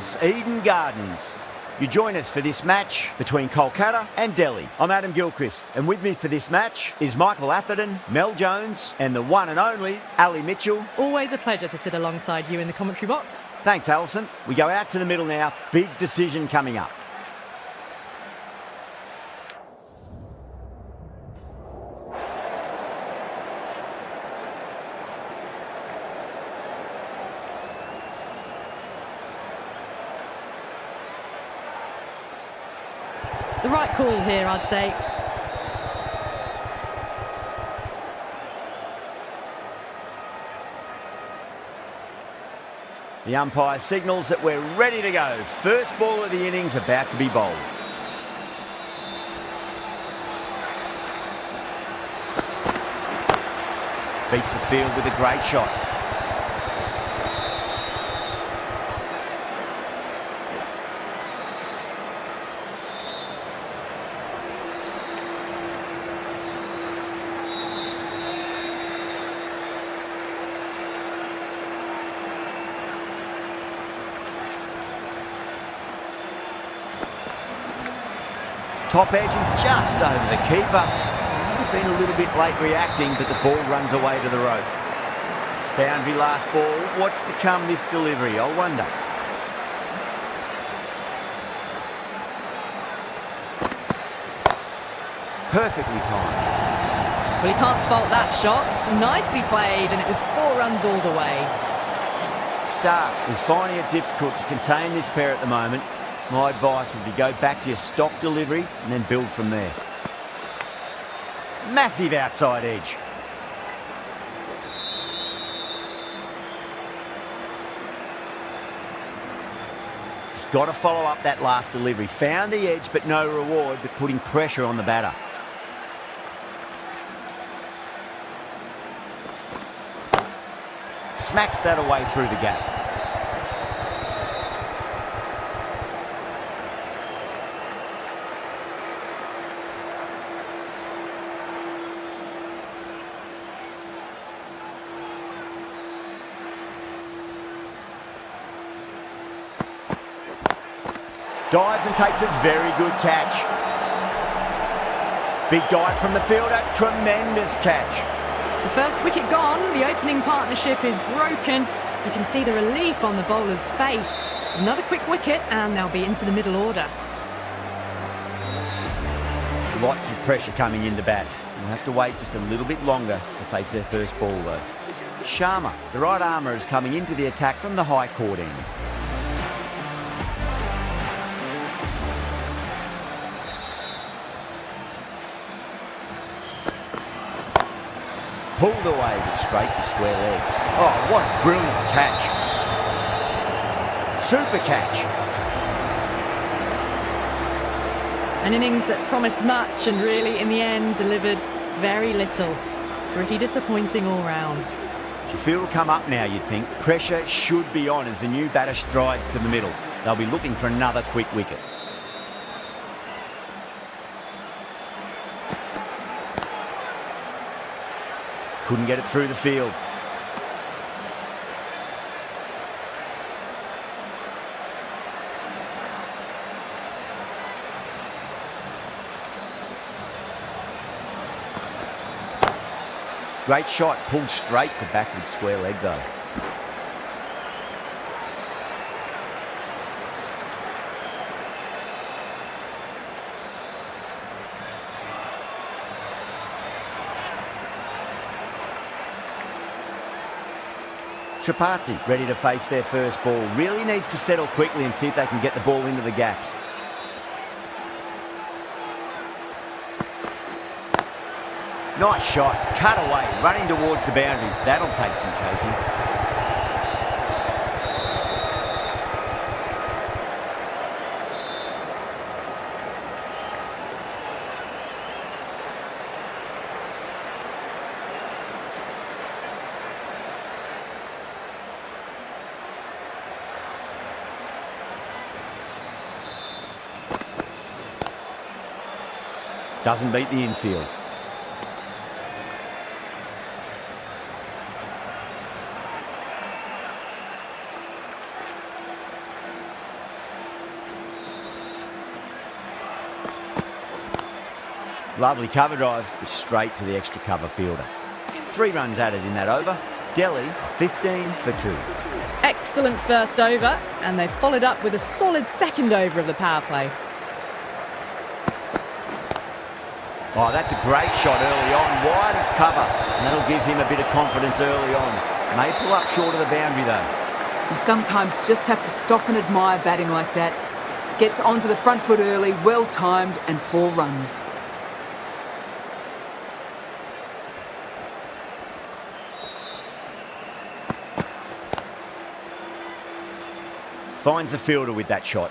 famous Eden Gardens. You join us for this match between Kolkata and Delhi. I'm Adam Gilchrist, and with me for this match is Michael Atherton, Mel Jones, and the one and only Ali Mitchell. Always a pleasure to sit alongside you in the commentary box. Thanks, Alison. We go out to the middle now. Big decision coming up. The right call here, I'd say. The umpire signals that we're ready to go. First ball of the innings about to be bowled. Beats the field with a great shot. Top edge and just over the keeper. Would have been a little bit late reacting, but the ball runs away to the rope. Boundary last ball. What's to come this delivery, I wonder. Perfectly timed. Well, you can't fault that shot. Nicely played, and it was 4 runs all the way. Stark is finding it difficult to contain this pair at the moment. My advice would be go back to your stock delivery and then build from there. Massive outside edge. Just got to follow up that last delivery. Found the edge, but no reward, but putting pressure on the batter. Smacks that away through the gap. Dives and takes a very good catch. Big dive from the fielder, tremendous catch. The first wicket gone, the opening partnership is broken. You can see the relief on the bowler's face. Another quick wicket and they'll be into the middle order. Lots of pressure coming into bat. We'll have to wait just a little bit longer to face their first ball though. Sharma, the right armour, is coming into the attack from the high court end. Pulled away, but straight to square leg. Oh, what a brilliant catch. Super catch. An innings that promised much and really, in the end, delivered very little. Pretty disappointing all round. The field will come up now, you'd think. Pressure should be on as the new batter strides to the middle. They'll be looking for another quick wicket. Couldn't get it through the field. Great shot, pulled straight to backward square leg though. Tripathi ready to face their first ball. Really needs to settle quickly and see if they can get the ball into the gaps. Nice shot, cut away, running towards the boundary. That'll take some chasing. Doesn't beat the infield. Lovely cover drive, straight to the extra cover fielder. 3 runs added in that over. Delhi 15 for 2. Excellent first over, and they followed up with a solid second over of the power play. Oh, that's a great shot early on, wide of cover, and that'll give him a bit of confidence early on. May pull up short of the boundary though. You sometimes just have to stop and admire batting like that. Gets onto the front foot early, well timed, and 4 runs. Finds the fielder with that shot.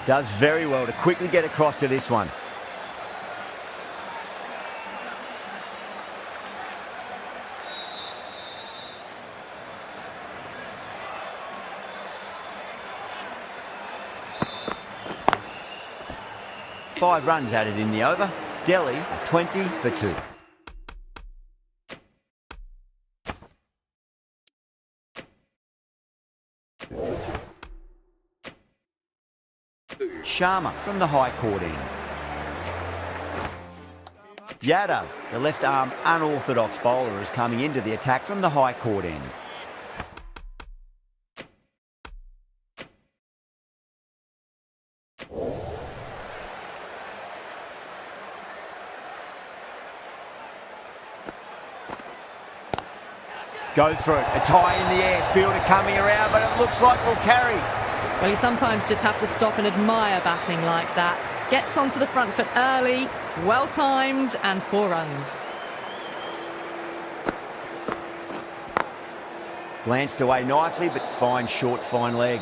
Does very well to quickly get across to this one. Five runs added in the over. Delhi 20 for 2. Sharma from the high court end. Yadav, the left arm unorthodox bowler, is coming into the attack from the high court end. Goes for it. It's high in the air. Fielder coming around, but it looks like we'll carry. Well, you sometimes just have to stop and admire batting like that. Gets onto the front foot early, well timed, and 4 runs. Glanced away nicely, but fine short, fine leg.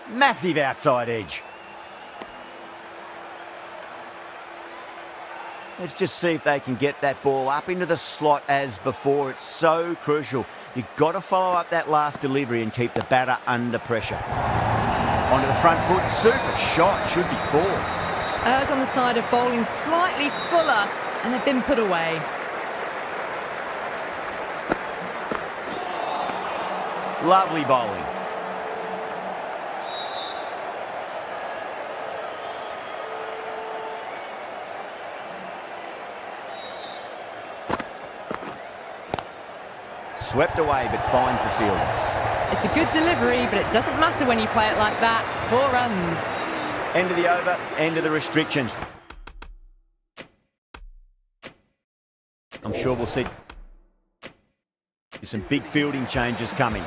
Massive outside edge. Let's just see if they can get that ball up into the slot as before. It's so crucial. You've got to follow up that last delivery and keep the batter under pressure. Onto the front foot. Super shot. Should be 4. Errs on the side of bowling slightly fuller, and they've been put away. Lovely bowling. Swept away, but finds the fielder. It's a good delivery, but it doesn't matter when you play it like that. 4 runs. End of the over, end of the restrictions. I'm sure we'll see some big fielding changes coming.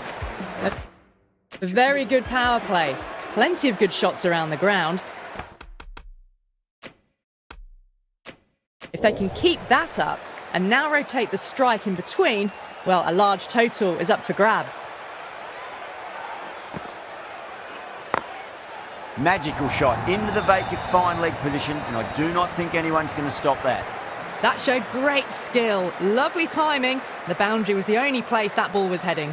A very good power play. Plenty of good shots around the ground. If they can keep that up and now rotate the strike in between, well, a large total is up for grabs. Magical shot into the vacant fine leg position, and I do not think anyone's going to stop that. That showed great skill, lovely timing. The boundary was the only place that ball was heading.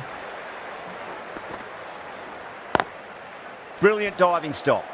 Brilliant diving stop.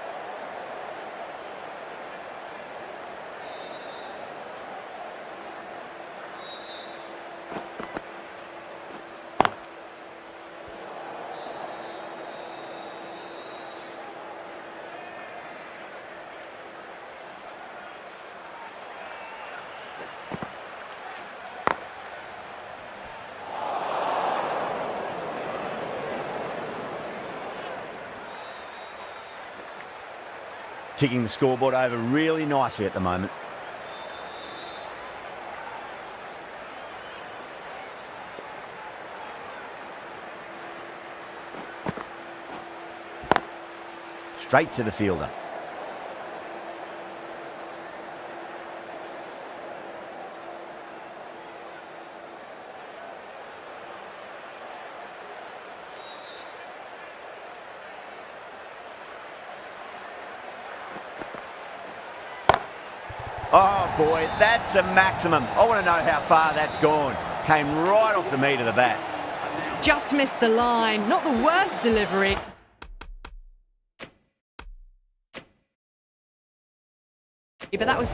Ticking the scoreboard over really nicely at the moment. Straight to the fielder. Oh boy, that's a maximum. I want to know how far that's gone. Came right off the meat of the bat. Just missed the line. Not the worst delivery. But that was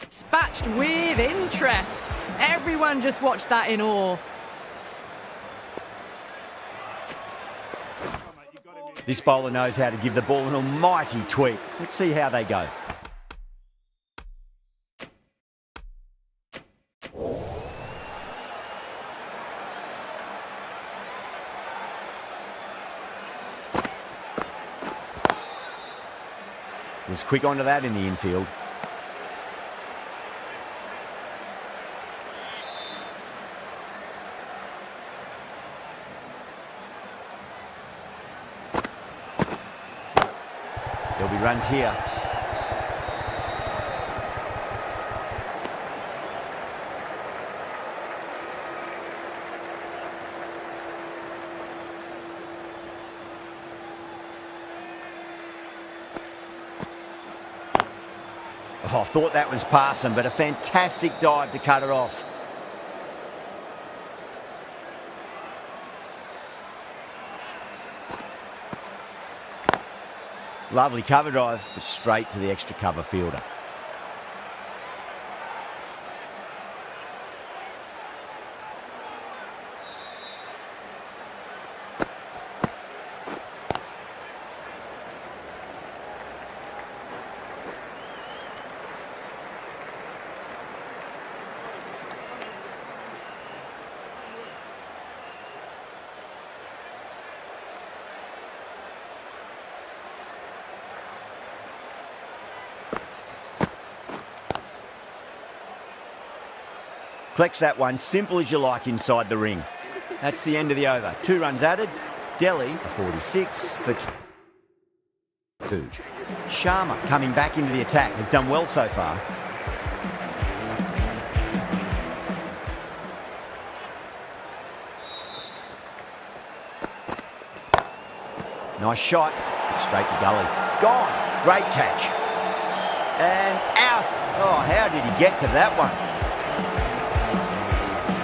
dispatched with interest. Everyone just watched that in awe. This bowler knows how to give the ball an almighty tweak. Let's see how they go. Was quick onto that in the infield. There'll be runs here. Oh, I thought that was passing, but a fantastic dive to cut it off. Lovely cover drive, but straight to the extra cover fielder. Collects that one, simple as you like inside the ring. That's the end of the over. 2 runs added. Delhi, a 46 for 2. Sharma coming back into the attack, has done well so far. Nice shot, straight to gully. Gone, great catch. And out. Oh, how did he get to that one?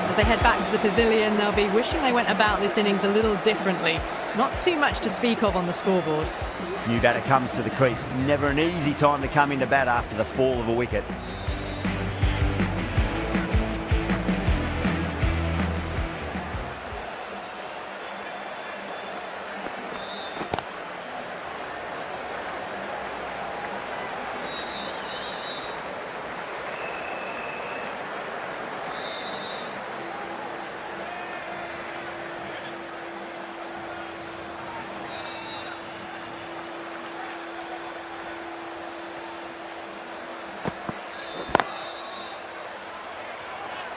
As they head back to the pavilion, they'll be wishing they went about this innings a little differently. Not too much to speak of on the scoreboard. New batter comes to the crease. Never an easy time to come into bat after the fall of a wicket.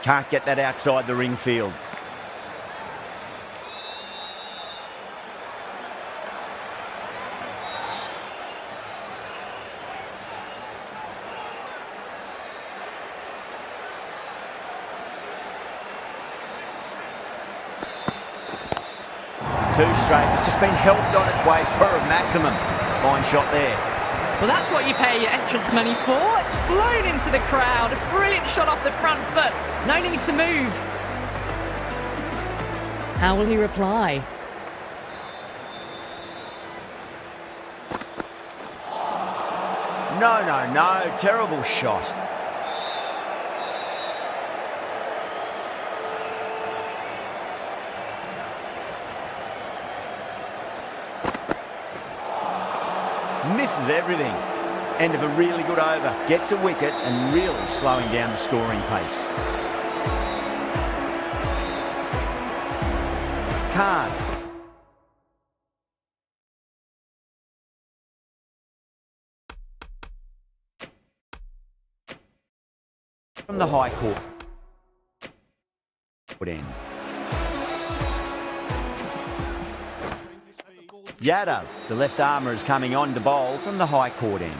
Can't get that outside the ring field. Two straight. It's just been helped on its way for a maximum. Fine shot there. Well, that's what you pay your entrance money for. It's flown into the crowd. A brilliant shot off the front foot. No need to move. How will he reply? No. Terrible shot. Misses everything. End of a really good over. Gets a wicket and really slowing down the scoring pace. Khan from the high court end. Yadav, the left armour, is coming on to bowl from the high court end.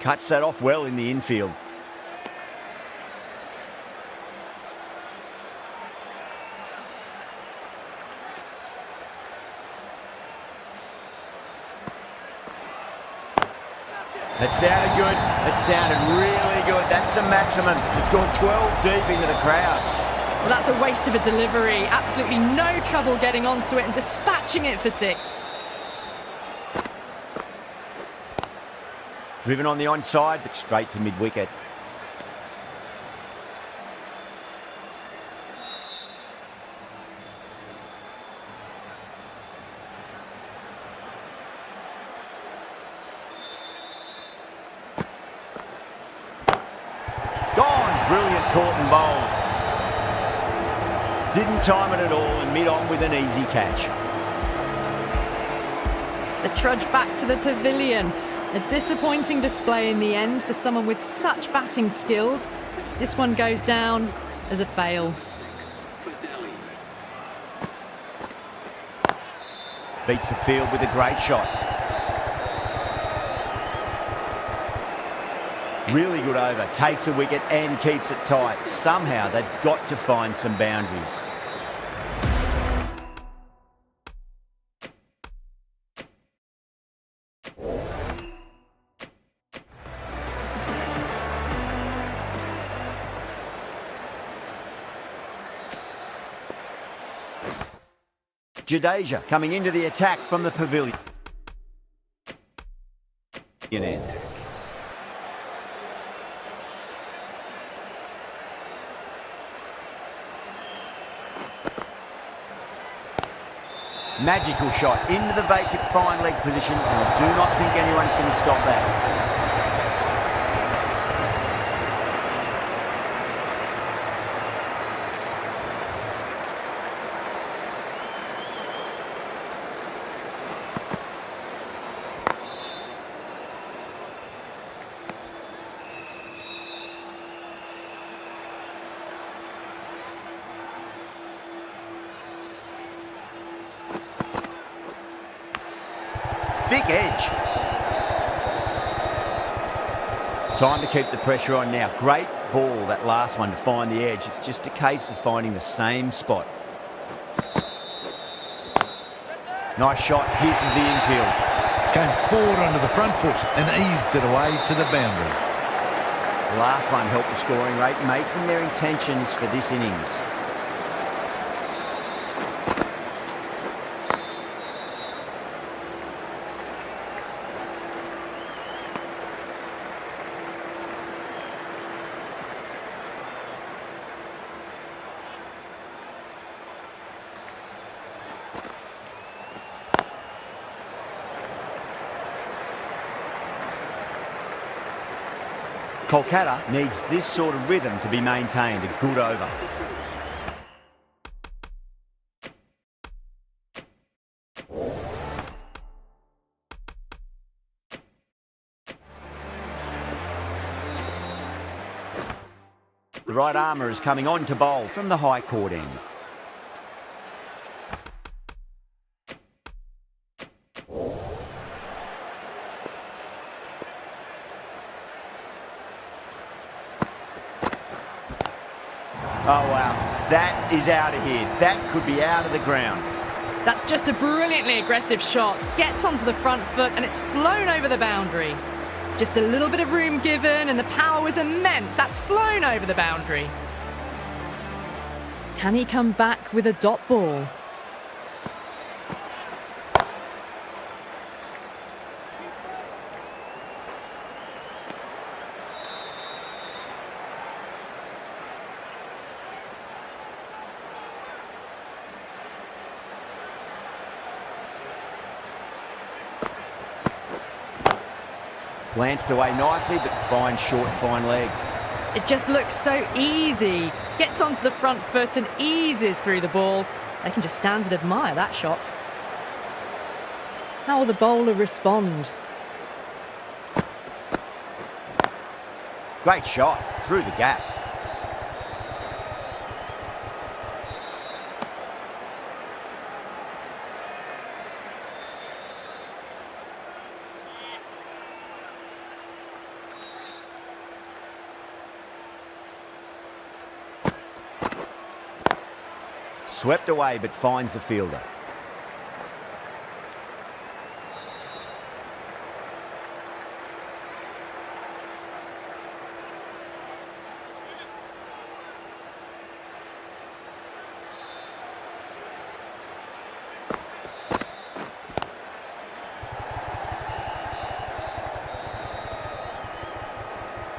Cuts that off well in the infield. That sounded good. That sounded really good. That's a maximum. It's gone 12 deep into the crowd. Well, that's a waste of a delivery. Absolutely no trouble getting onto it and dispatching it for 6. Driven on the onside, but straight to mid-wicket. Gone! Brilliant caught and bowled. Didn't time it at all and mid-on with an easy catch. The trudge back to the pavilion. A disappointing display in the end for someone with such batting skills. This one goes down as a fail. Beats the field with a great shot. Really good over. Takes a wicket and keeps it tight. Somehow they've got to find some boundaries. Jadeja coming into the attack from the pavilion end. Magical shot into the vacant fine leg position, and I do not think anyone's going to stop that. Thick edge. Time to keep the pressure on now. Great ball, that last one, to find the edge. It's just a case of finding the same spot. Nice shot, pierces the infield. Came forward onto the front foot and eased it away to the boundary. The last one helped the scoring rate, making their intentions for this innings. Kolkata needs this sort of rhythm to be maintained. A good over. The right armour is coming on to bowl from the high court end. Oh, wow. That is out of here. That could be out of the ground. That's just a brilliantly aggressive shot. Gets onto the front foot and it's flown over the boundary. Just a little bit of room given and the power was immense. That's flown over the boundary. Can he come back with a dot ball? Glanced away nicely, but fine short, fine leg. It just looks so easy. Gets onto the front foot and eases through the ball. They can just stand and admire that shot. How will the bowler respond? Great shot, through the gap. Swept away, but finds the fielder.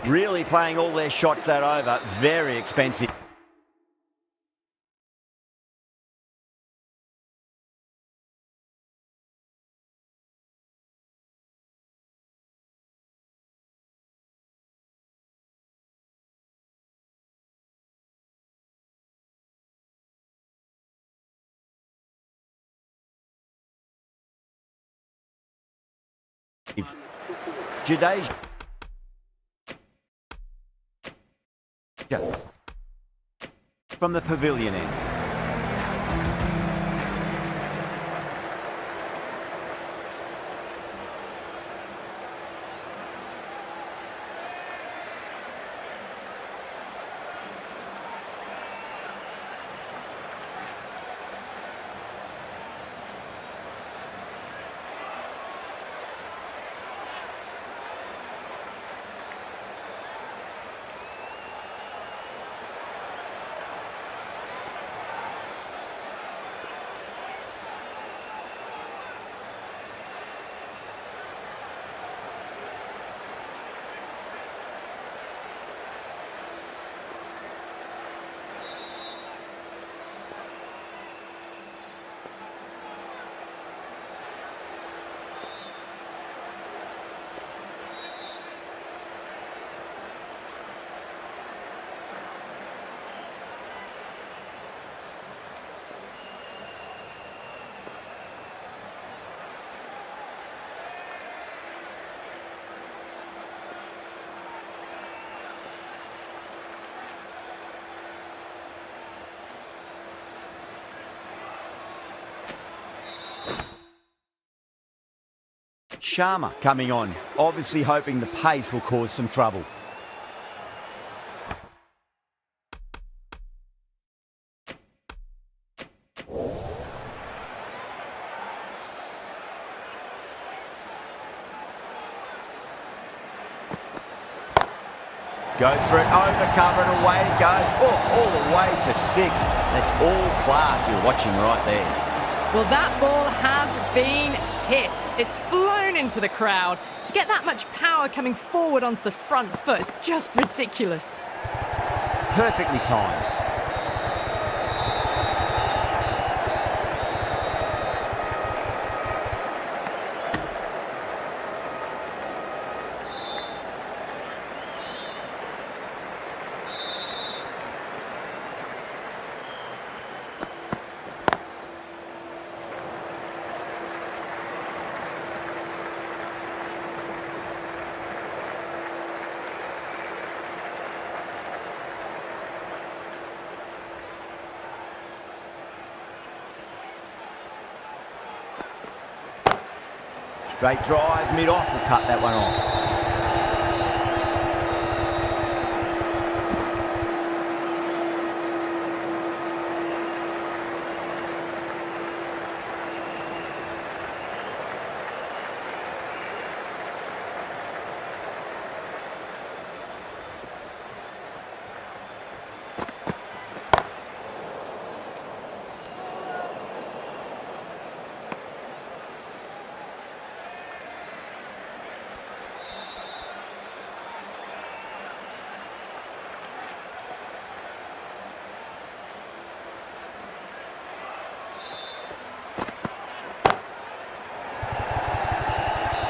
Really playing all their shots that over. Very expensive. Jadeja. From the pavilion end. Sharma coming on, obviously hoping the pace will cause some trouble. Goes for it, over cover and away it goes. Oh, all the way for 6. That's all class you're watching right there. Well, that ball has been hit. It's flown into the crowd. To get that much power coming forward onto the front foot is just ridiculous. Perfectly timed. Straight drive, mid-off will cut that one off.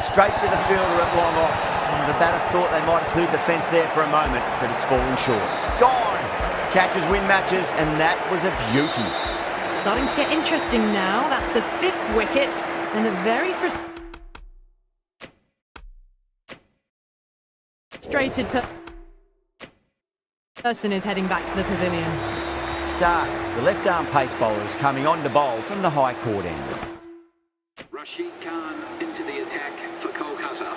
Straight to the fielder at long off. The batter thought they might have cleared the fence there for a moment, but it's fallen short. Gone! Catches win matches, and that was a beauty. Starting to get interesting now. That's the 5th wicket, and a very frustrated person is heading back to the pavilion. Stark, the left-arm pace bowler, is coming on to bowl from the high court end. Rashid Khan into the attack for Kolkata.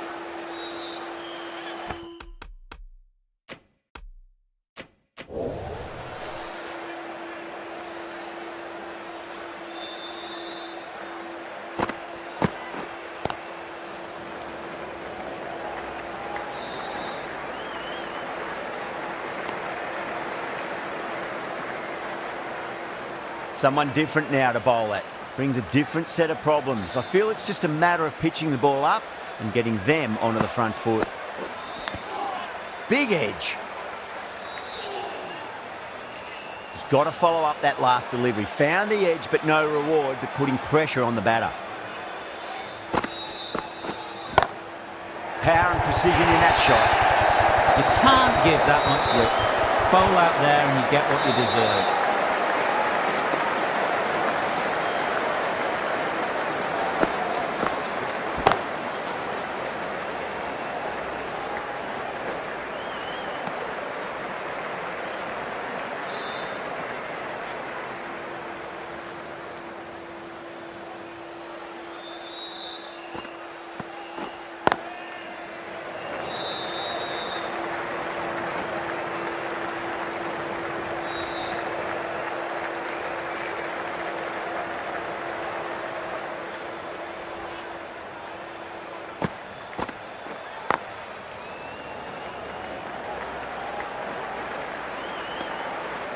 Someone different now to bowl at. Brings a different set of problems. I feel it's just a matter of pitching the ball up and getting them onto the front foot. Big edge. Just got to follow up that last delivery. Found the edge, but no reward, but putting pressure on the batter. Power and precision in that shot. You can't give that much width. Bowl out there and you get what you deserve.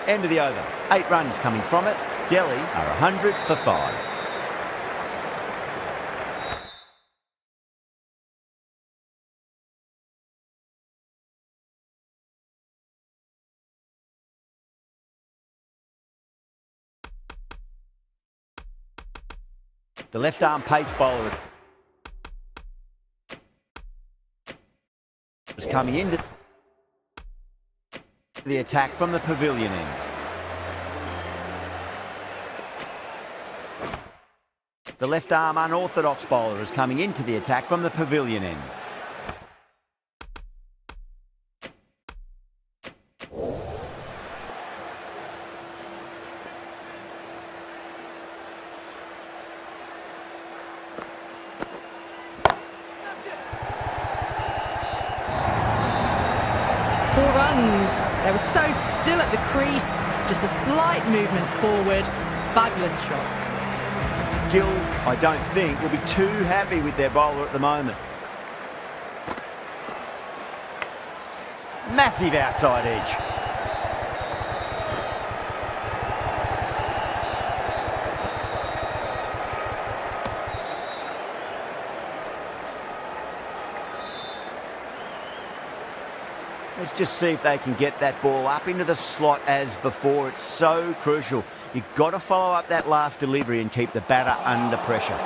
End of the over. 8 runs coming from it. Delhi are 100 for 5. The left-arm pace bowler is coming into the attack from the pavilion end. The left-arm unorthodox bowler is coming into the attack from the pavilion end. They were so still at the crease, just a slight movement forward. Fabulous shot. Gill, I don't think, will be too happy with their bowler at the moment. Massive outside edge. Let's just see if they can get that ball up into the slot as before. It's so crucial. You've got to follow up that last delivery and keep the batter under pressure.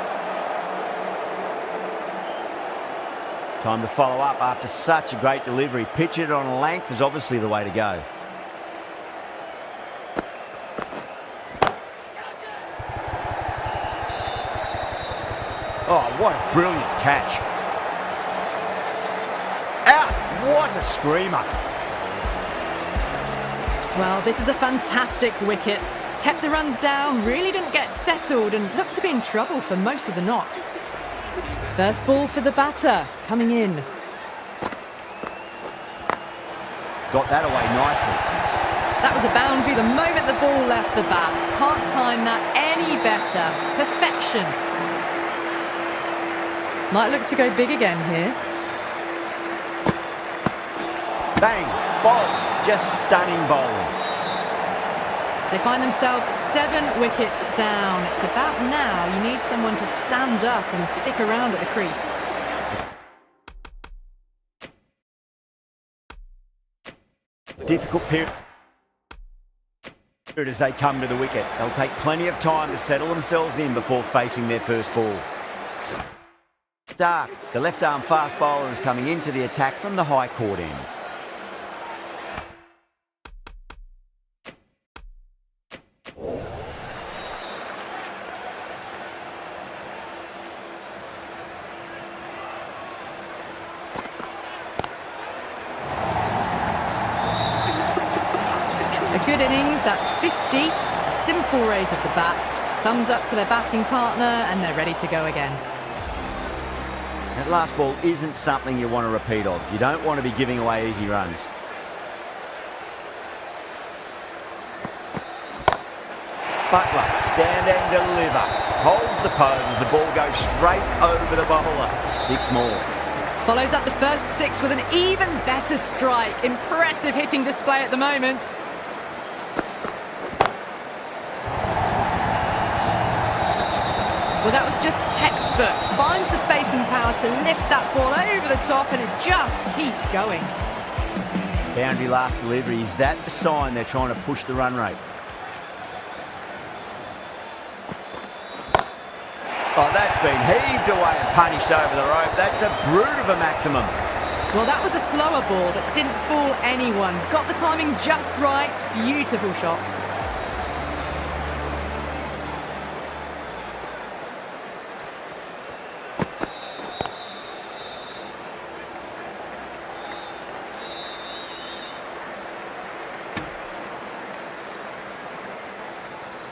Time to follow up after such a great delivery. Pitch it on length is obviously the way to go. Oh, what a brilliant catch. Out! What a screamer. Well, this is a fantastic wicket. Kept the runs down, really didn't get settled and looked to be in trouble for most of the knock. First ball for the batter, coming in. Got that away nicely. That was a boundary the moment the ball left the bat. Can't time that any better. Perfection. Might look to go big again here. Bang, bowled, just stunning bowling. They find themselves 7 wickets down. It's about now you need someone to stand up and stick around at the crease. Difficult period as they come to the wicket. They'll take plenty of time to settle themselves in before facing their first ball. Stark, the left-arm fast bowler, is coming into the attack from the high court end. A good innings, that's 50. A simple raise of the bats. Thumbs up to their batting partner and they're ready to go again. That last ball isn't something you want to repeat of. You don't want to be giving away easy runs. Butler, stand and deliver. Holds the pose as the ball goes straight over the bowler. 6 more. Follows up the first 6 with an even better strike. Impressive hitting display at the moment. Well, that was just textbook. Finds the space and power to lift that ball over the top and it just keeps going. Boundary last delivery. Is that the sign they're trying to push the run rate? Oh, that's been heaved away and punished over the rope. That's a brute of a maximum. Well, that was a slower ball that didn't fool anyone. Got the timing just right. Beautiful shot.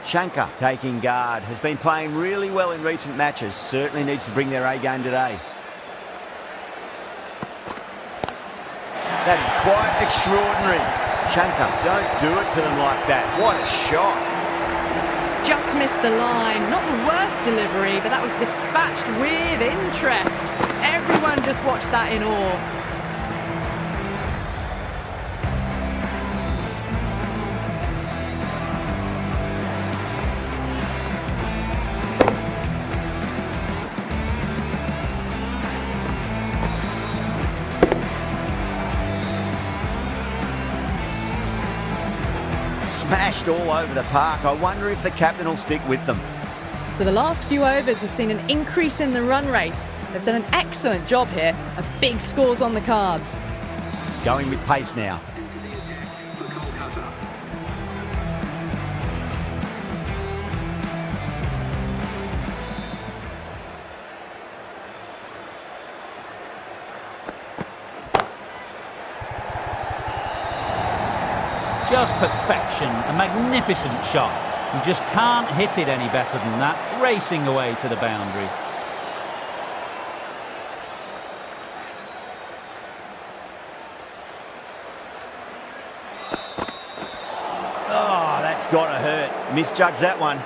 Shankar taking guard, has been playing really well in recent matches, certainly needs to bring their A game today. That is quite extraordinary. Shankar, don't do it to them like that. What a shot. Just missed the line. Not the worst delivery, but that was dispatched with interest. Everyone just watched that in awe. Smashed all over the park. I wonder if the captain will stick with them. So the last few overs have seen an increase in the run rate. They've done an excellent job here. A big score's on the cards. Going with pace now. Into the attack for Kolkata. Just perfection, a magnificent shot. You just can't hit it any better than that, racing away to the boundary. Oh, that's got to hurt. Misjudged that one.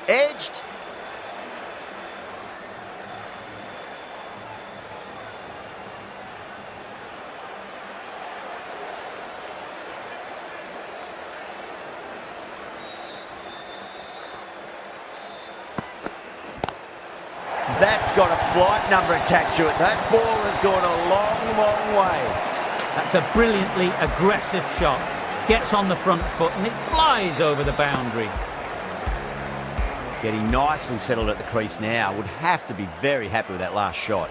Edged. That's got a flight number attached to it. That ball has gone a long, long way. That's a brilliantly aggressive shot. Gets on the front foot and it flies over the boundary. Getting nicely settled at the crease now. Would have to be very happy with that last shot.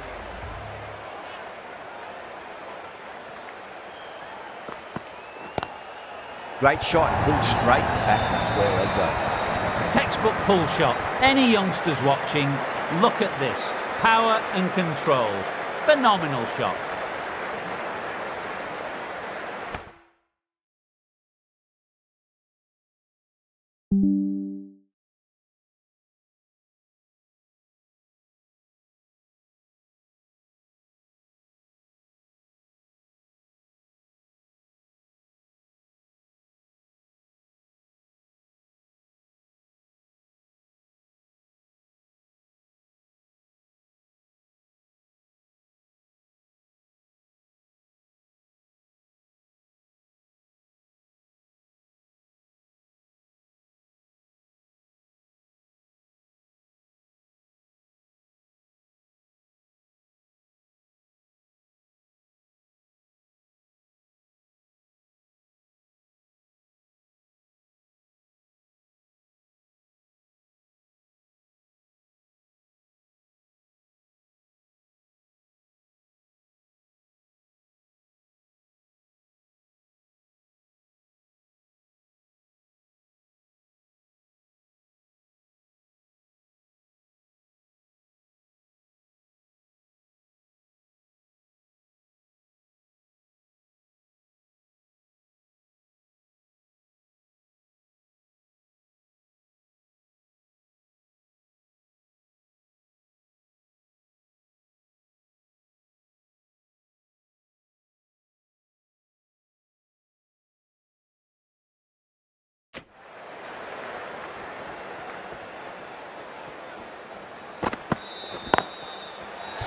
Great shot, pulled straight to back of the square leg though. Textbook pull shot. Any youngsters watching, look at this. Power and control. Phenomenal shot.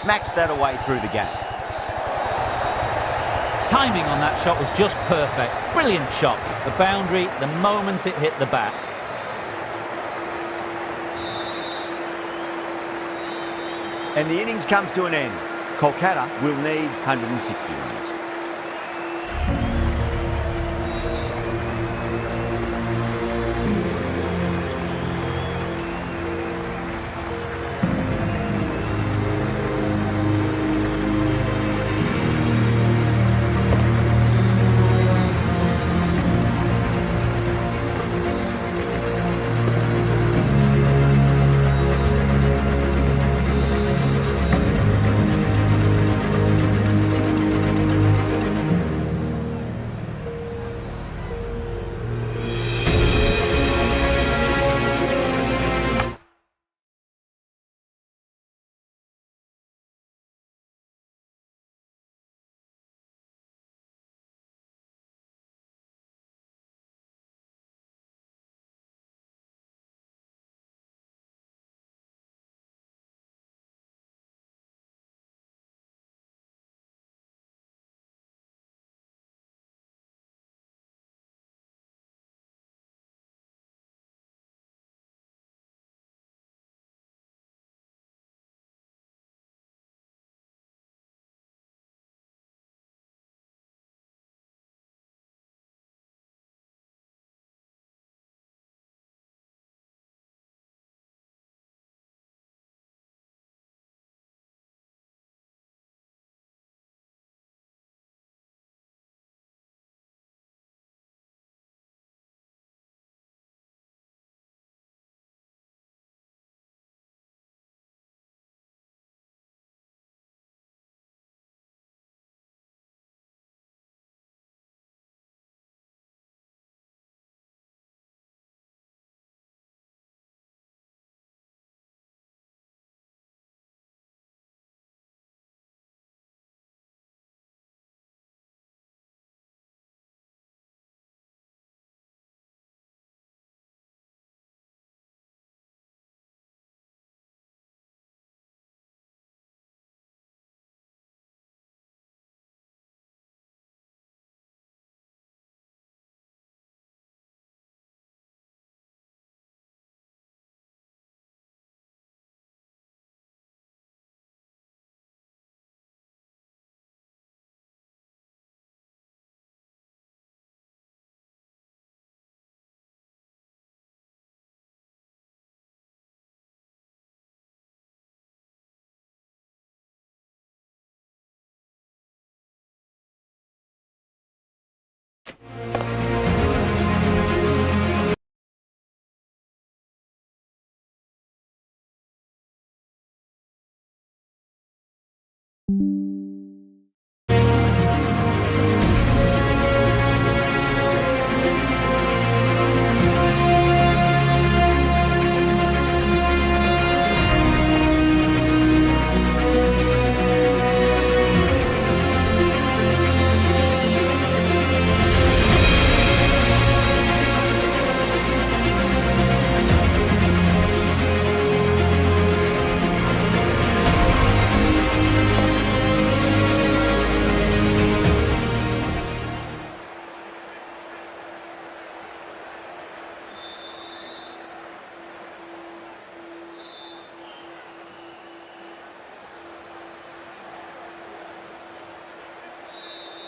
smacks that away through the gap. Timing on that shot was just perfect. Brilliant shot. The boundary the moment it hit the bat. And the innings comes to an end. Kolkata will need 160 runs.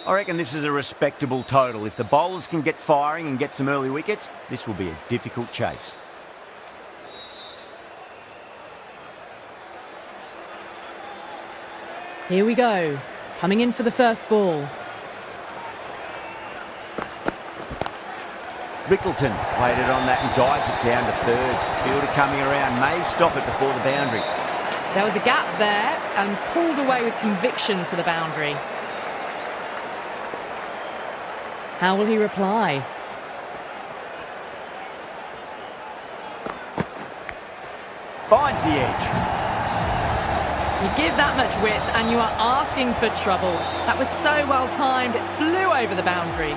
I reckon this is a respectable total. If the bowlers can get firing and get some early wickets, this will be a difficult chase. Here we go. Coming in for the first ball. Rickleton played it on that and guides it down to third. Fielder coming around may stop it before the boundary. There was a gap there and pulled away with conviction to the boundary. How will he reply? Finds the edge. You give that much width and you are asking for trouble. That was so well timed, it flew over the boundary.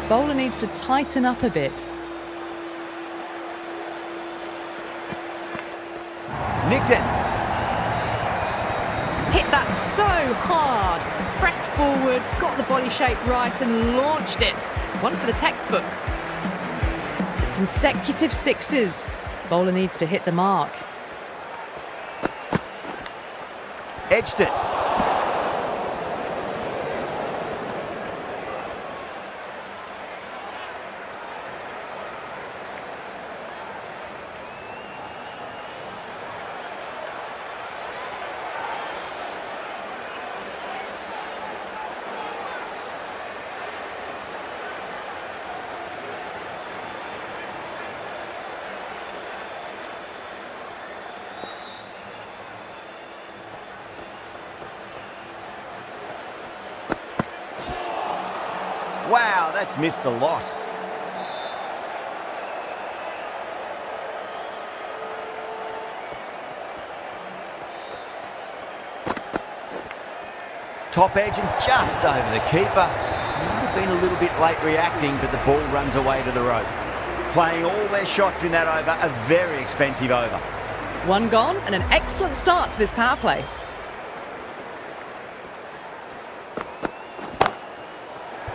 Bowler needs to tighten up a bit. Nicked it. Hit that so hard. Pressed forward, got the body shape right and launched it. One for the textbook. Consecutive sixes. Bowler needs to hit the mark. Edged it. Wow, that's missed a lot. Top edge and just over the keeper. Might have been a little bit late reacting, but the ball runs away to the rope. Playing all their shots in that over, a very expensive over. One gone and an excellent start to this power play.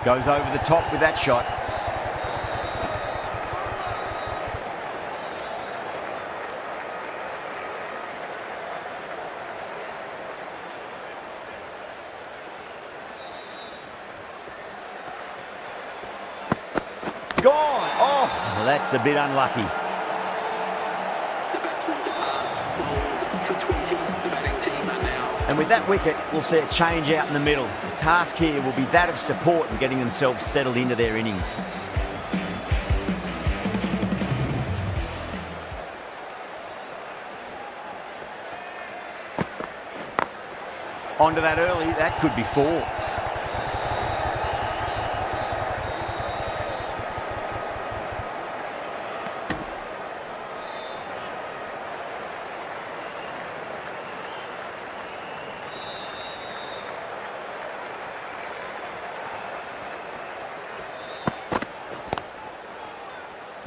Goes over the top with that shot. Gone! Oh, that's a bit unlucky. The batsman departs, bowled for 20. The batting team are now. And with that wicket, we'll see a change out in the middle. The task here will be that of support and getting themselves settled into their innings. Onto that early, that could be 4.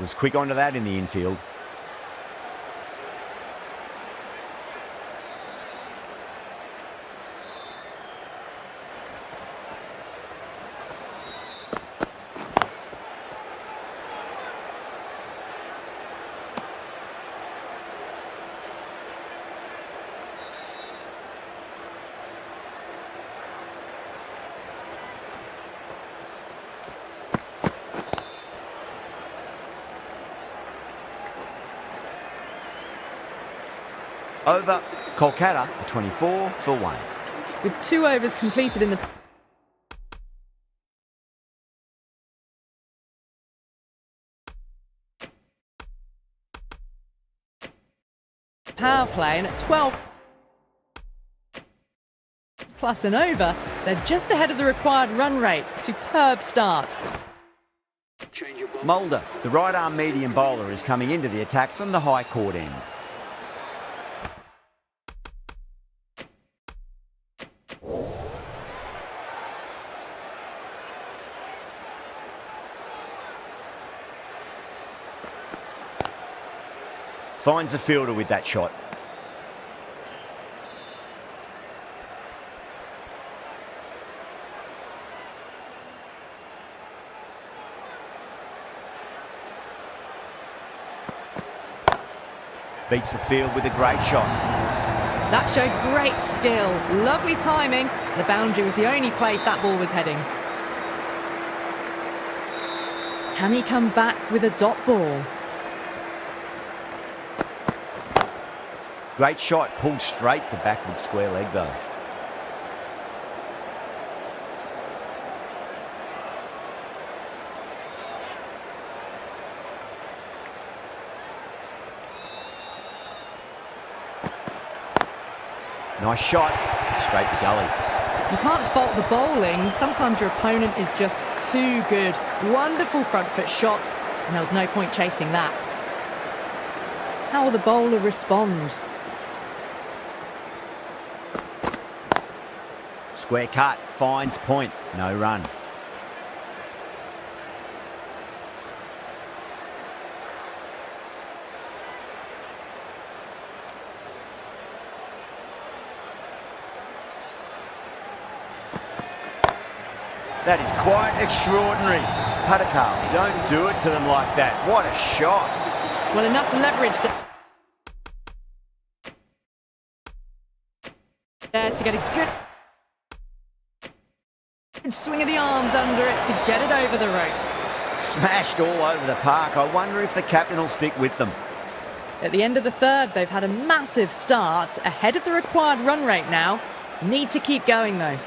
Was quick onto that in the infield. Over, Kolkata, 24 for 1. With 2 overs completed in the power play, and at 12 plus an over, they're just ahead of the required run rate. Superb start. Change your ball. Mulder, the right-arm medium bowler, is coming into the attack from the high court end. Finds the fielder with that shot. Beats the field with a great shot. That showed great skill. Lovely timing. The boundary was the only place that ball was heading. Can he come back with a dot ball? Great shot, pulled straight to backward square leg though. Nice shot, straight to gully. You can't fault the bowling. Sometimes your opponent is just too good. Wonderful front foot shot, and there was no point chasing that. How will the bowler respond? Square cut, finds point, no run. That is quite extraordinary. Padakal, don't do it to them like that. What a shot. Well, enough leverage there to get a good swing of the arms under it to get it over the rope. Smashed all over the park. I wonder if the captain will stick with them. At the end of the third, they've had a massive start, ahead of the required run rate now. Need to keep going, though.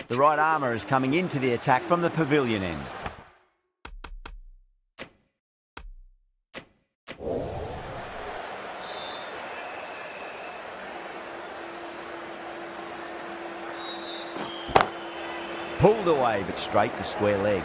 The right armour is coming into the attack from the pavilion end. Pulled away, but straight to square leg.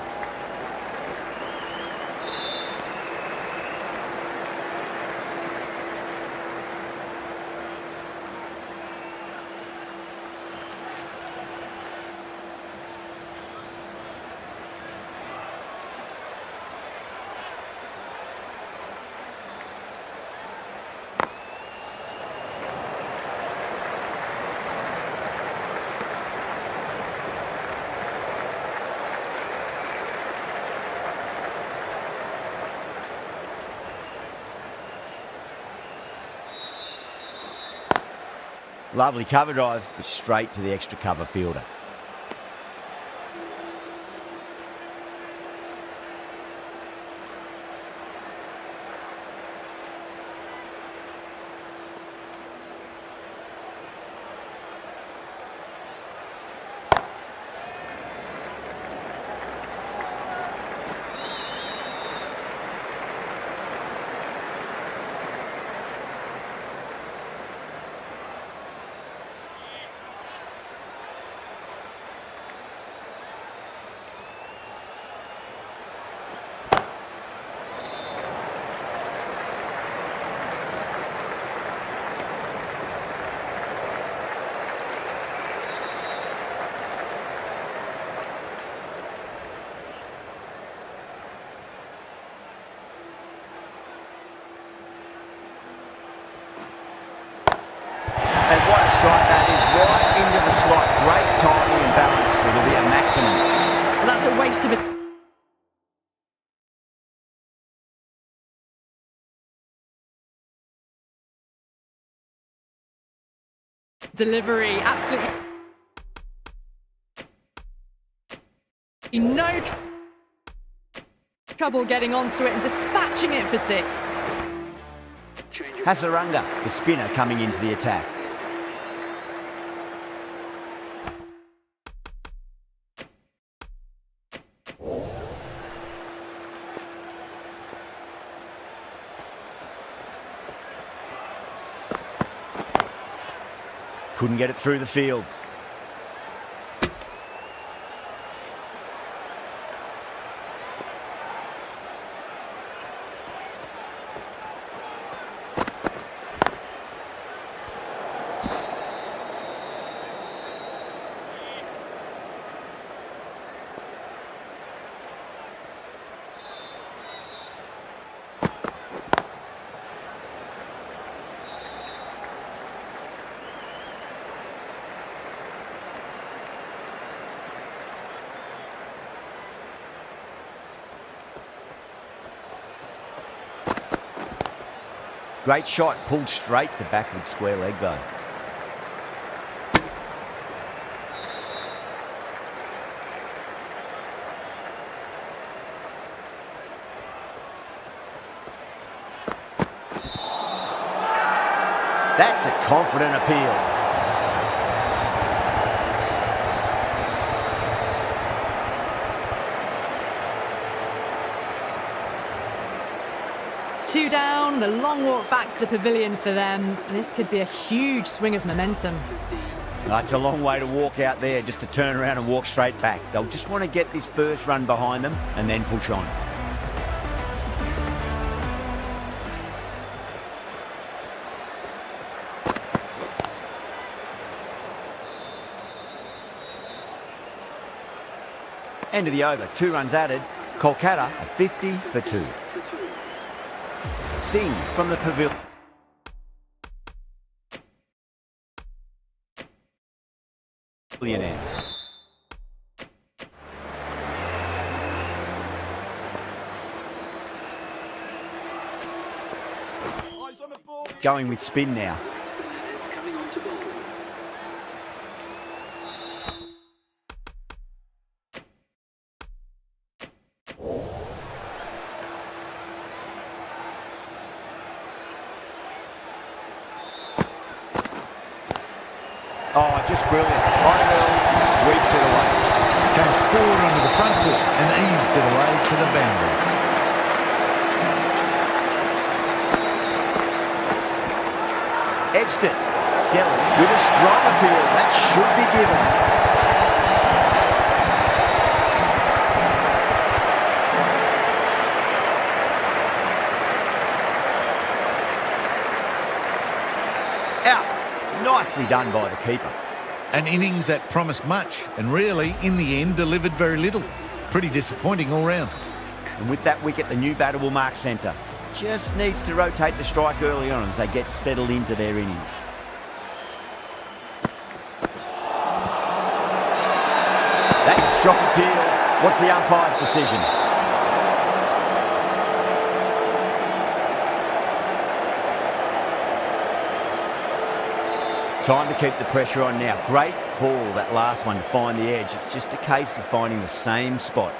Lovely cover drive, but straight to the extra cover fielder. And what a strike that is, right into the slot. Great timing and balance. It'll be a maximum. Well, that's a waste of a delivery. Absolutely no trouble getting onto it and dispatching it for six. Hasaranga, the spinner, coming into the attack. Couldn't get it through the field. Great shot, pulled straight to backward square leg though. That's a confident appeal. Two down, the long walk back to the pavilion for them. This could be a huge swing of momentum. It's a long way to walk out there just to turn around and walk straight back. They'll just want to get this first run behind them and then push on. End of the over, 2 runs added. Kolkata a 50 for 2. Singh from the pavilion. End. Going with spin now. Coming on to ball. Oh, just brilliant. He sweeps it away. Came forward onto the front foot and eased it away to the boundary. Edged it. Delhi with a strong appeal. That should be given. Nicely done by the keeper. An innings that promised much and really, in the end, delivered very little. Pretty disappointing all round. And with that wicket, the new batter will mark centre. Just needs to rotate the strike early on as they get settled into their innings. That's a strong appeal. What's the umpire's decision? Time to keep the pressure on now. Great ball, that last one, to find the edge. It's just a case of finding the same spot.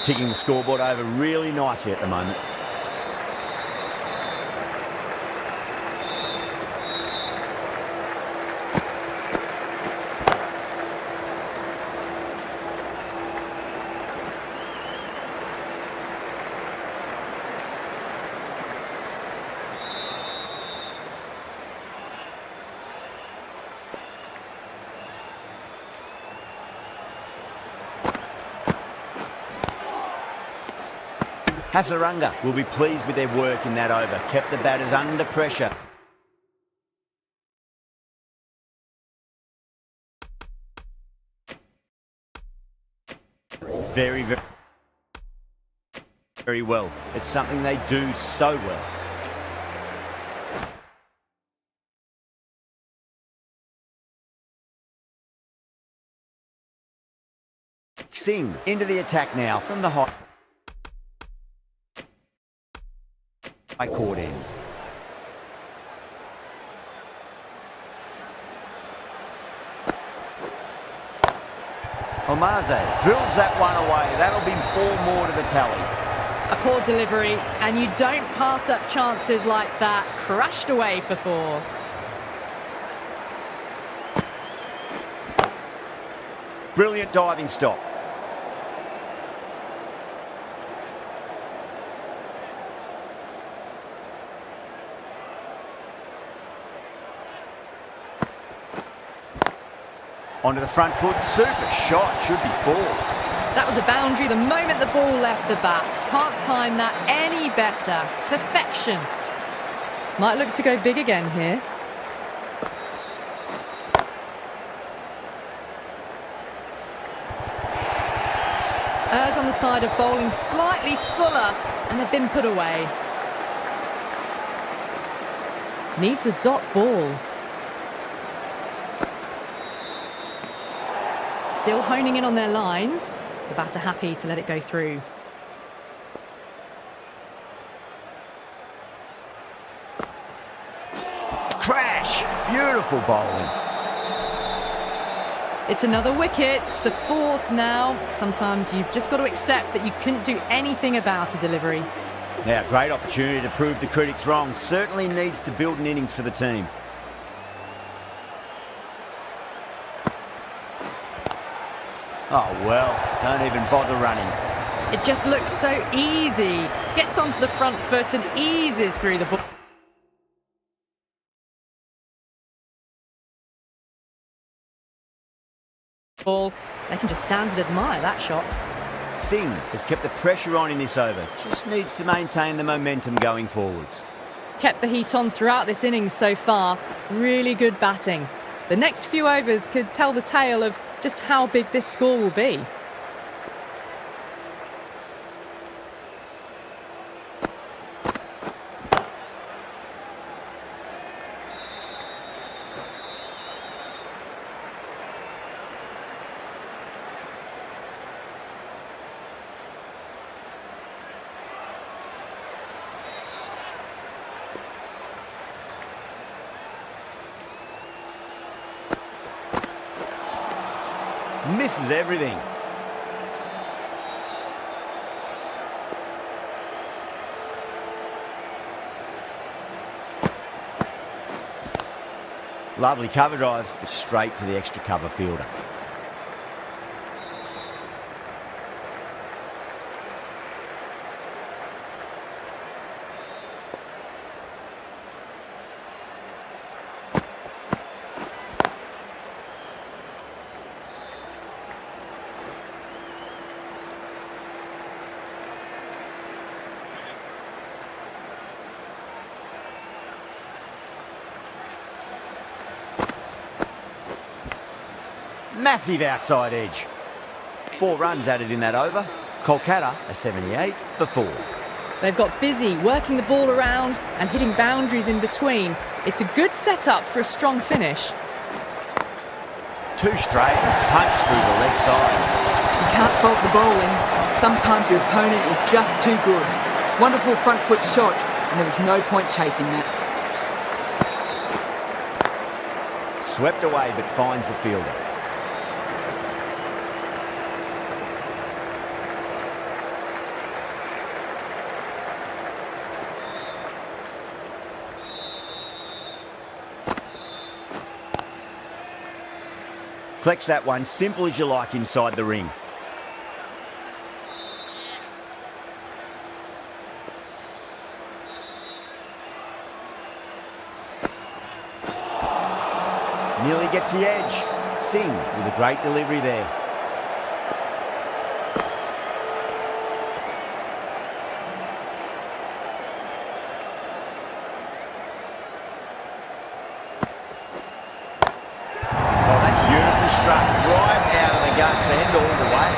Ticking the scoreboard over really nicely at the moment. Hasaranga will be pleased with their work in that over. Kept the batters under pressure. Very, very, very well. It's something they do so well. Singh into the attack now from the high court end. Omaze drills that one away. That'll be 4 more to the tally. A poor delivery, and you don't pass up chances like that. Crashed away for 4. Brilliant diving stop. Onto the front foot, super shot, should be 4. That was a boundary the moment the ball left the bat. Can't time that any better. Perfection. Might look to go big again here. Errs on the side of bowling slightly fuller, and they've been put away. Needs a dot ball. Still honing in on their lines. The batter happy to let it go through. Crash! Beautiful bowling. It's another wicket, it's the fourth now. Sometimes you've just got to accept that you couldn't do anything about a delivery. Now, great opportunity to prove the critics wrong. Certainly needs to build an innings for the team. Oh, well, don't even bother running. It just looks so easy. Gets onto the front foot and eases through the ball. They can just stand and admire that shot. Singh has kept the pressure on in this over. Just needs to maintain the momentum going forwards. Kept the heat on throughout this innings so far. Really good batting. The next few overs could tell the tale of just how big this score will be. Misses everything. Lovely cover drive, straight to the extra cover fielder. Massive outside edge. 4 runs added in that over. Kolkata a 78 for 4. They've got busy working the ball around and hitting boundaries in between. It's a good setup for a strong finish. 2 straight and punch through the leg side. You can't fault the bowling. Sometimes your opponent is just too good. Wonderful front foot shot, and there was no point chasing that. Swept away but finds the fielder. Collects that one, simple as you like inside the ring. Nearly gets the edge. Singh with a great delivery there. Right out of the guts end all the way.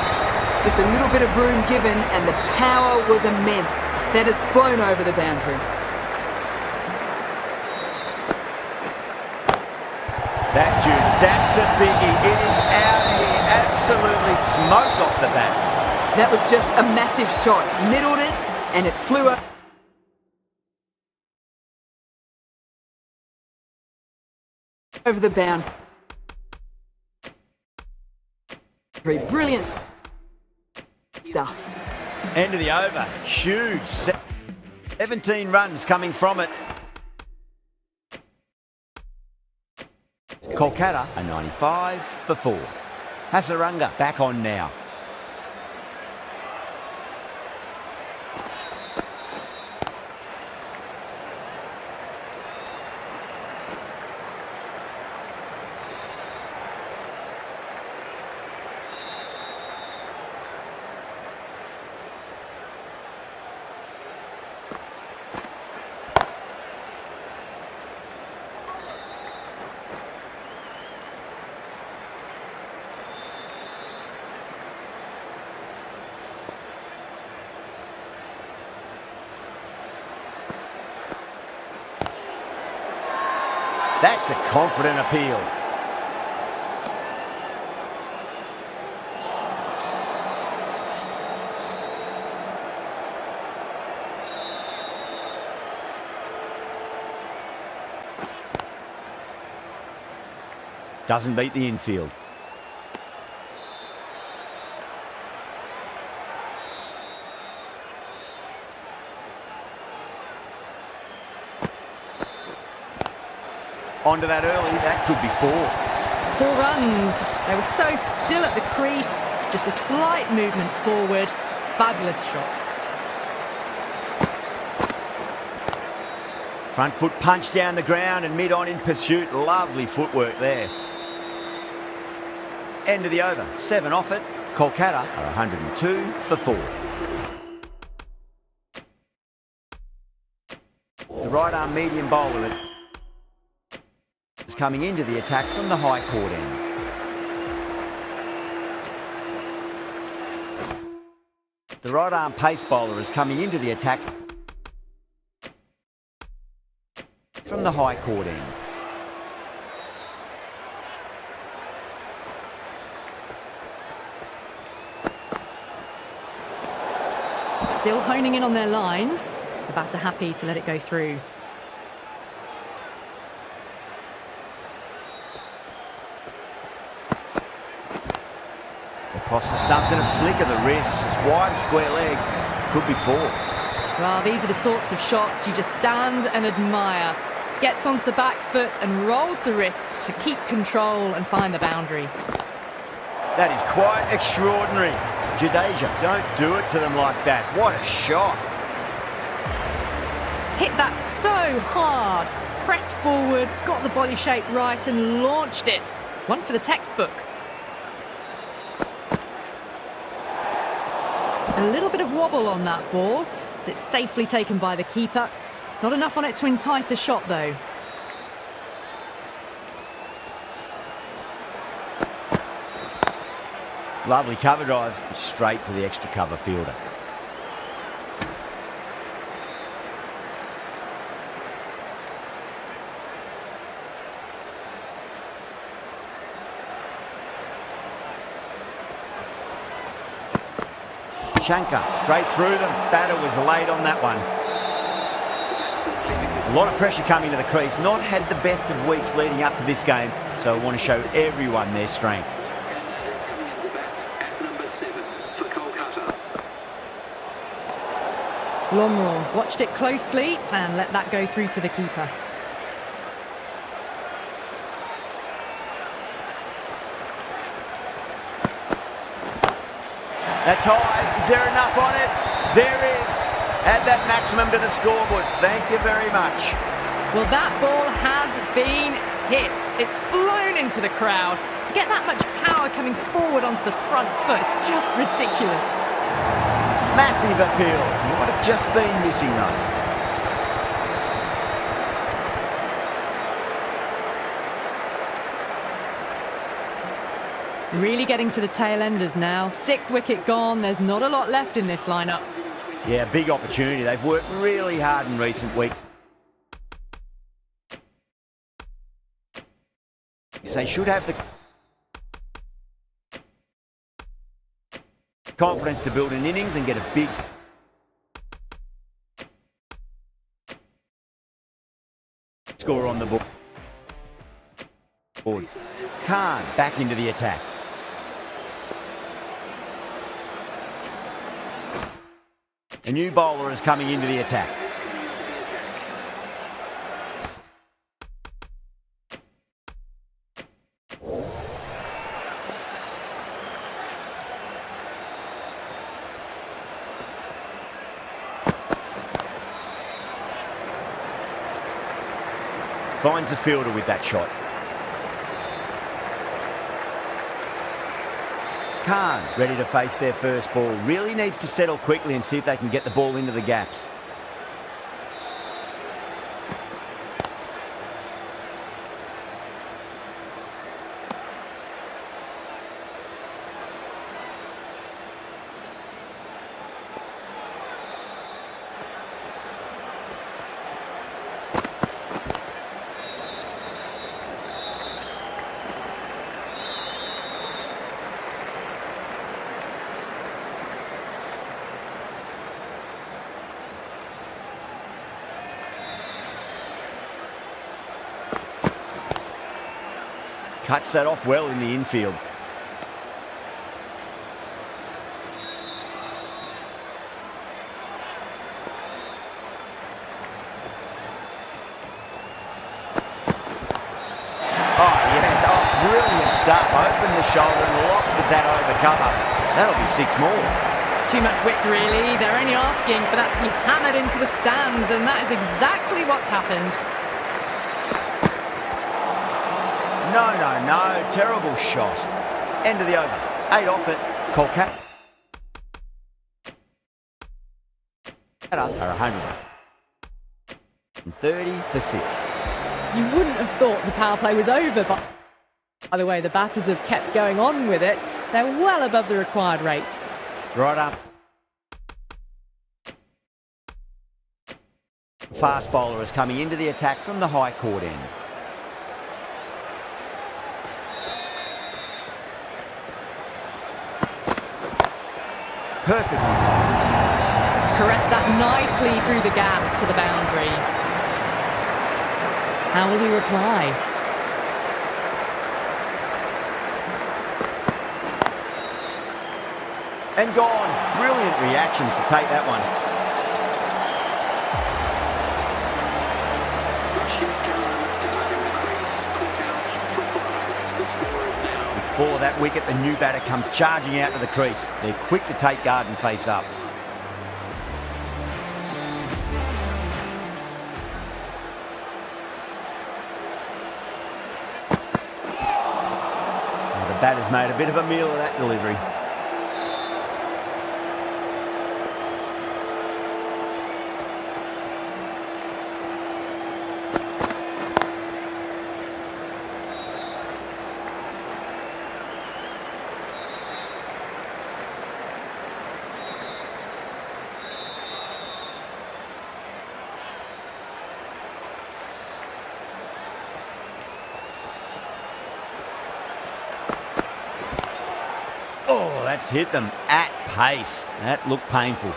Just a little bit of room given and the power was immense. That has flown over the boundary. That's huge. That's a biggie. It is out of here. Absolutely smoked off the bat. That was just a massive shot. Middled it and it flew over the boundary. Brilliant stuff. End of the over. Huge. 17 runs coming from it. Kolkata a 95 for 4. Hasaranga back on now. That's a confident appeal. Doesn't beat the infield. Onto that early, that could be 4. 4 runs. They were so still at the crease. Just a slight movement forward. Fabulous shot. Front foot punch down the ground and mid-on in pursuit. Lovely footwork there. End of the over. 7 off it. Kolkata are 102 for 4. The right arm medium bowler is coming into the attack from the high court end. The right arm pace bowler is coming into the attack from the high court end. Still honing in on their lines. The batter happy to let it go through. Across the stumps and a flick of the wrist. It's wide square leg. Could be 4. Well, these are the sorts of shots you just stand and admire. Gets onto the back foot and rolls the wrists to keep control and find the boundary. That is quite extraordinary. Jadeja, don't do it to them like that. What a shot. Hit that so hard. Pressed forward, got the body shape right and launched it. One for the textbook. A little bit of wobble on that ball. It's safely taken by the keeper. Not enough on it to entice a shot though. Lovely cover drive, straight to the extra cover fielder. Shankar straight through them. Batter was late on that one. A lot of pressure coming to the crease. Not had the best of weeks leading up to this game, so I want to show everyone their strength. Lomror watched it closely and let that go through to the keeper. That's high. Is there enough on it? There is. Add that maximum to the scoreboard. Thank you very much. Well, that ball has been hit. It's flown into the crowd. To get that much power coming forward onto the front foot is just ridiculous. Massive appeal. Might have just been missing though. Really getting to the tail enders now. 6th wicket gone. There's not a lot left in this lineup. Yeah, big opportunity. They've worked really hard in recent weeks. They should have the confidence to build an innings and get a big score on the board. Khan back into the attack. A new bowler is coming into the attack. Finds the fielder with that shot. Khan ready to face their first ball. Really needs to settle quickly and see if they can get the ball into the gaps. Cuts that off well in the infield. stuff. Opened the shoulder and lofted that over cover. That'll be 6 more. Too much width, really. They're only asking for that to be hammered into the stands, and that is exactly what's happened. No. Terrible shot. End of the over. 8 off it. Kolkata are 130 for 6. You wouldn't have thought the power play was over, but by the way, the batters have kept going on with it. They're well above the required rates. Right up. Fast bowler is coming into the attack from the high court end. Perfectly timed. Caress that nicely through the gap to the boundary. How will he reply? And gone. Brilliant reactions to take that one. Before that wicket, the new batter comes charging out to the crease. They're quick to take guard and face up. Now the batter's made a bit of a meal of that delivery. Oh, that's hit them at pace. That looked painful.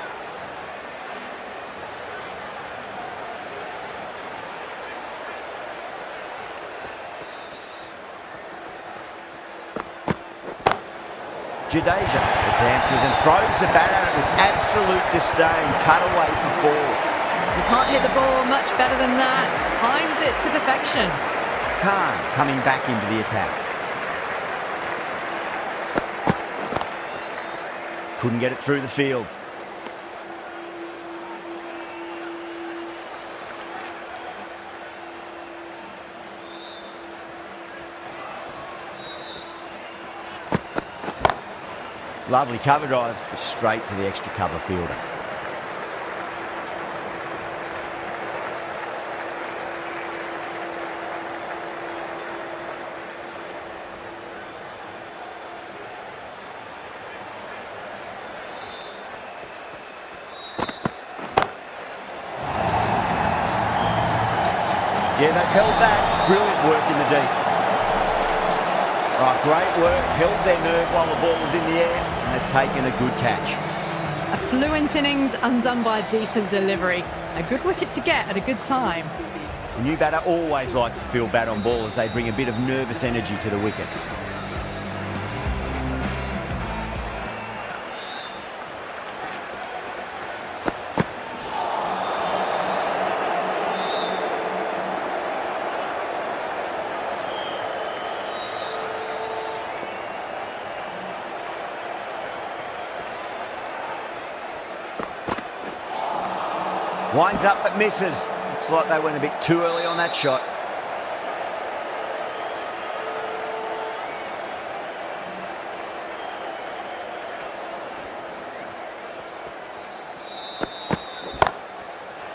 Jadeja advances and throws the bat at it with absolute disdain. Cut away for 4. You can't hit the ball much better than that. Timed it to perfection. Khan coming back into the attack. Couldn't get it through the field. Lovely cover drive, straight to the extra cover fielder. Yeah, they've held that. Brilliant work in the deep. Right, great work. Held their nerve while the ball was in the air, and they've taken a good catch. A fluent innings undone by a decent delivery. A good wicket to get at a good time. The new batter always likes to feel bat on ball as they bring a bit of nervous energy to the wicket. Winds up but misses. Looks like they went a bit too early on that shot.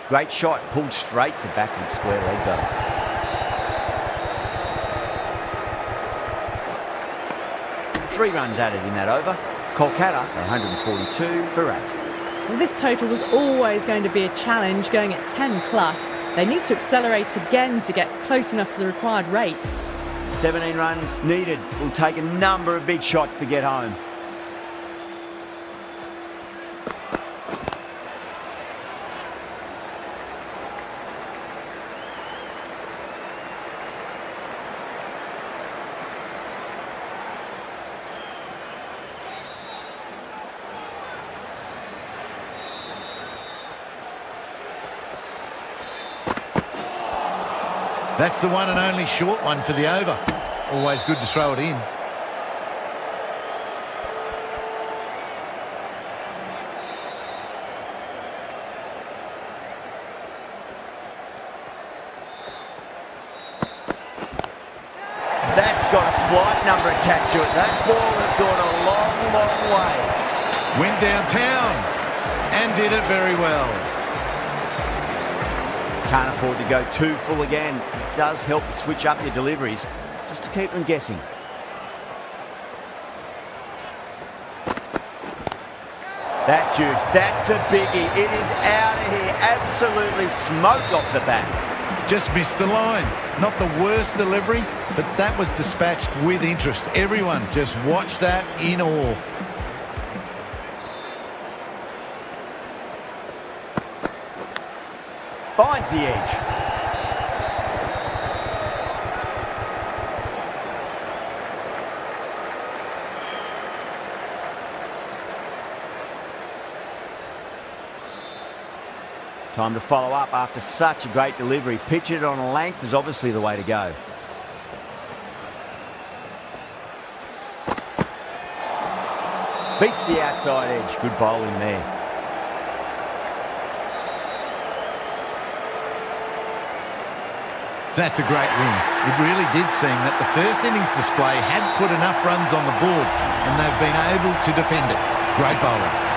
Great shot, pulled straight to backward square leg though. Three runs added in that over. Kolkata are 142 for 8. Well, this total was always going to be a challenge, going at 10 plus. They need to accelerate again to get close enough to the required rate. 17 runs needed. Will take a number of big shots to get home. That's the one and only short one for the over. Always good to throw it in. got a flight number attached to it. That ball has gone a long, long way. Went downtown and did it very well. Can't afford to go too full again. It does help to switch up your deliveries just to keep them guessing. That's huge. That's a biggie. It is out of here. Absolutely smoked off the bat. Just missed the line. Not the worst delivery, but that was dispatched with interest. Everyone just watched that in awe. Finds the edge. Time to follow up after such a great delivery. Pitch it on a length is obviously the way to go. Beats the outside edge. Good bowling there. That's a great win. It really did seem that the first innings display had put enough runs on the board and they've been able to defend it. Great bowling.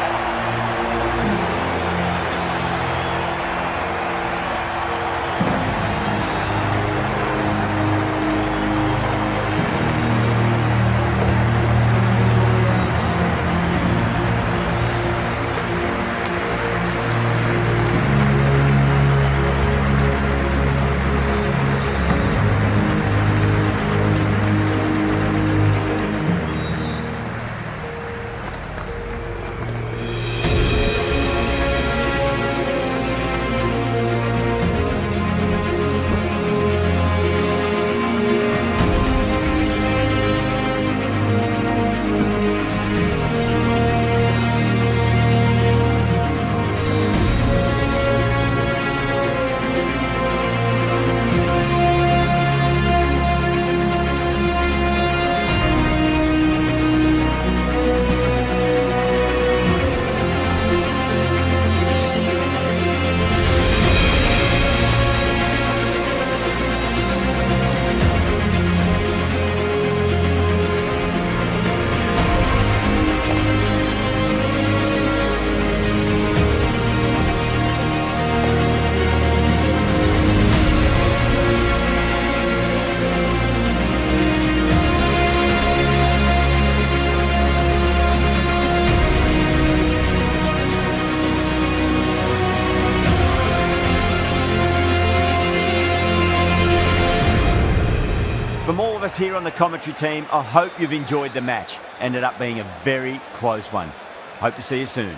From all of us here on the commentary team, I hope you've enjoyed the match. Ended up being a very close one. Hope to see you soon.